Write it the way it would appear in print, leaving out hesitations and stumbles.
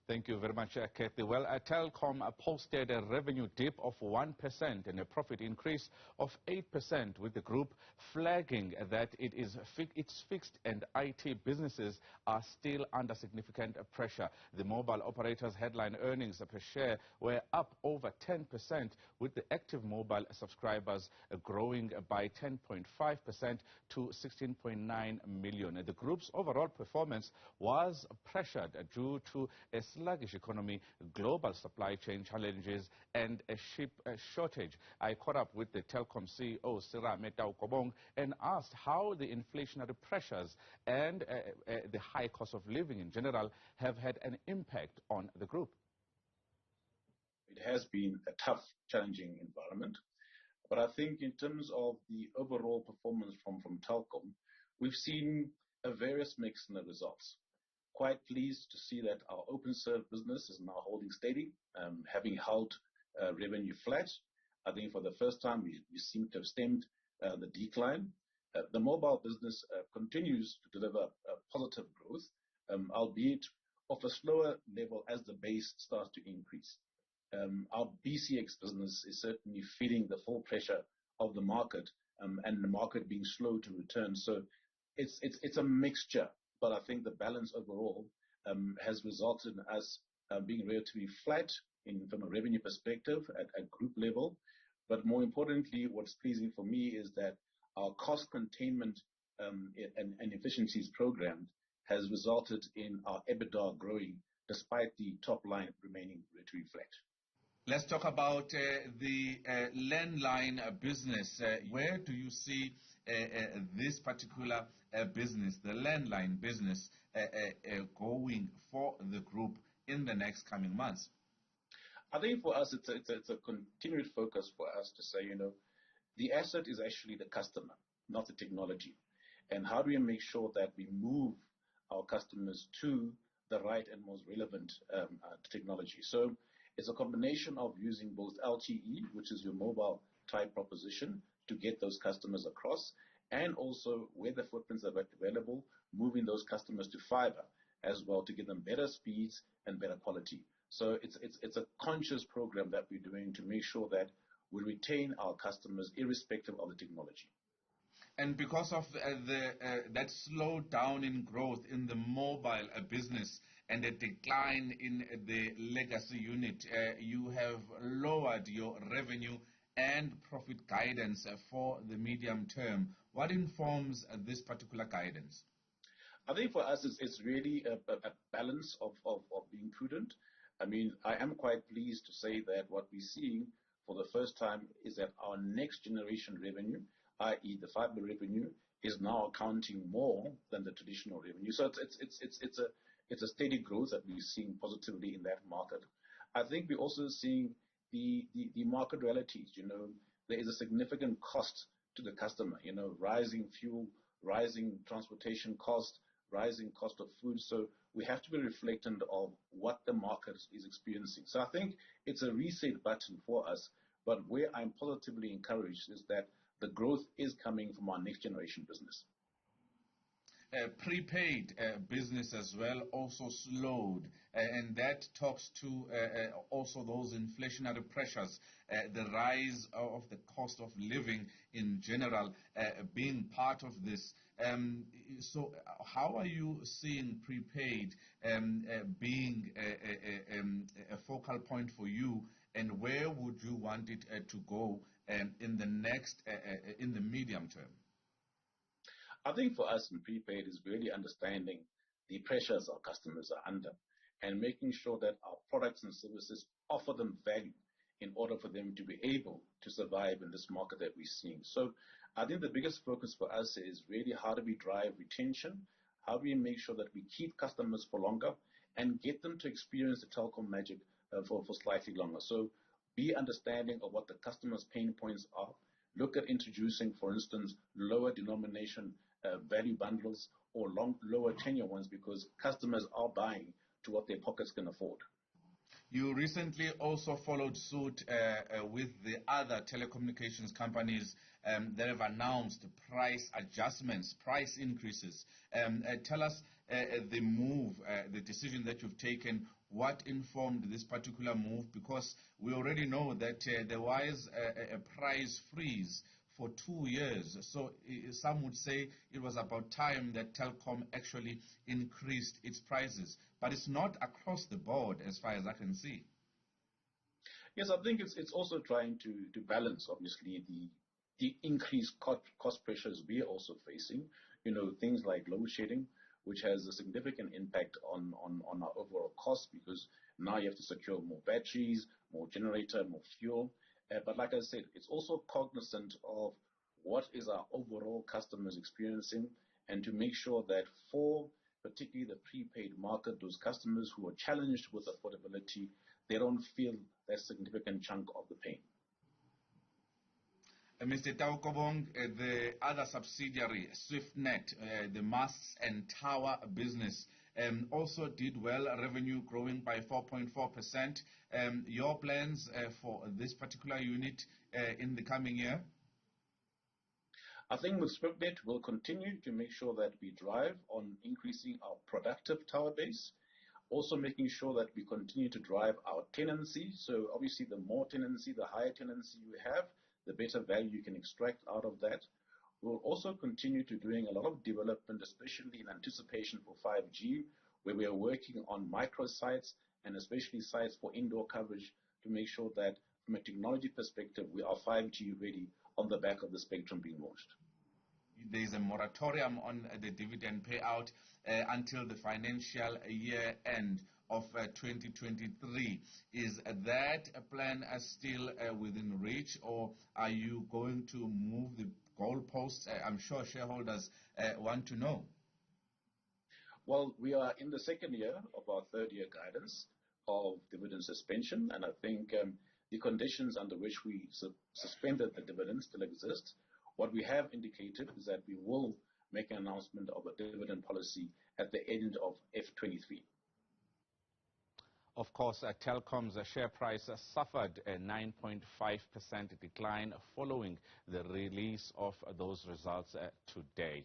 Thank you very much, Kathy. Well, Telkom posted a revenue dip of 1% and a profit increase of 8%, with the group flagging that its fixed and IT businesses are still under significant pressure. The mobile operators' headline earnings per share were up over 10%, with the active mobile subscribers growing by 10.5% to 16.9 million. The group's overall performance was pressured due to a sluggish economy, global supply chain challenges, and a chip shortage. I caught up with the Telkom CEO Serame Taukobong and asked how the inflationary pressures and the high cost of living in general have had an impact on the group. It has been a tough, challenging environment, but I think in terms of the overall performance from Telkom, we've seen a various mix in the results. Quite pleased to see that our open serve business is now holding steady, having held revenue flat. I think for the first time we seem to have stemmed the decline. The mobile business continues to deliver positive growth, albeit of a slower level as the base starts to increase. Our BCX business is certainly feeling the full pressure of the market, and the market being slow to return. So it's a mixture. But I think the balance overall has resulted in us being relatively flat from a revenue perspective at group level. But more importantly, what's pleasing for me is that our cost containment and efficiencies program has resulted in our EBITDA growing despite the top line remaining relatively flat. Let's talk about the landline business. Where do you see this particular business, the landline business, going for the group in the next coming months? I think for us, it's a continued focus for us to say, the asset is actually the customer, not the technology. And how do we make sure that we move our customers to the right and most relevant technology? So it's a combination of using both LTE, which is your mobile type proposition, to get those customers across, and also where the footprints are available, moving those customers to fiber as well to give them better speeds and better quality. So it's a conscious program that we're doing to make sure that we retain our customers irrespective of the technology. And because of that slowdown in growth in the mobile business and a decline in the legacy unit, you have lowered your revenue and profit guidance for the medium term. What informs this particular guidance? I think for us, it's really a balance of being prudent. I mean, I am quite pleased to say that what we're seeing for the first time is that our next generation revenue, i.e. the fiber revenue, is now accounting more than the traditional revenue. So it's a steady growth that we're seeing positively in that market. I think we're also seeing the market realities. There is a significant cost to the customer, rising fuel, rising transportation cost, rising cost of food. So we have to be reflectant of what the market is experiencing. So I think it's a reset button for us, but where I'm positively encouraged is that the growth is coming from our next generation business. Prepaid business as well also slowed, and that talks to also those inflationary pressures, the rise of the cost of living in general being part of this. So how are you seeing prepaid being a focal point for you, and where would you want it to go in the medium term? I think for us in prepaid is really understanding the pressures our customers are under and making sure that our products and services offer them value in order for them to be able to survive in this market that we're seeing. So I think the biggest focus for us is really how do we drive retention, how do we make sure that we keep customers for longer and get them to experience the Telkom magic for slightly longer. So be understanding of what the customer's pain points are. Look at introducing, for instance, lower denomination value bundles or lower tenure ones, because customers are buying to what their pockets can afford. You recently also followed suit with the other telecommunications companies that have announced price adjustments, price increases. Tell us the move, the decision that you've taken? What informed this particular move? Because we already know that there was a price freeze for 2 years. So some would say it was about time that Telkom actually increased its prices. But it's not across the board as far as I can see. Yes, I think it's also trying to balance, obviously, the increased cost pressures we are also facing. Things like load shedding, which has a significant impact on our overall cost, because now you have to secure more batteries, more generator, more fuel. But like I said, it's also cognizant of what is our overall customers experiencing, and to make sure that for particularly the prepaid market, those customers who are challenged with affordability, they don't feel that significant chunk of the pain. Mr. Taukobong, the other subsidiary, SwiftNet, the masts and tower business, also did well, revenue growing by 4.4%. Your plans for this particular unit in the coming year? I think with SwiftNet, we'll continue to make sure that we drive on increasing our productive tower base, also making sure that we continue to drive our tenancy. So obviously, the more tenancy, the higher tenancy you have, the better value you can extract out of that. We'll also continue to doing a lot of development, especially in anticipation for 5G, where we are working on micro sites and especially sites for indoor coverage to make sure that from a technology perspective, we are 5G ready on the back of the spectrum being launched. There is a moratorium on the dividend payout until the financial year end of 2023. Is that a plan still within reach, or are you going to move the goalposts? I'm sure shareholders want to know. Well, we are in the second year of our third-year guidance of dividend suspension, and I think the conditions under which we suspended the dividends still exist. What we have indicated is that we will make an announcement of a dividend policy at the end of F23. Of course, Telkom's share price suffered a 9.5% decline following the release of those results today.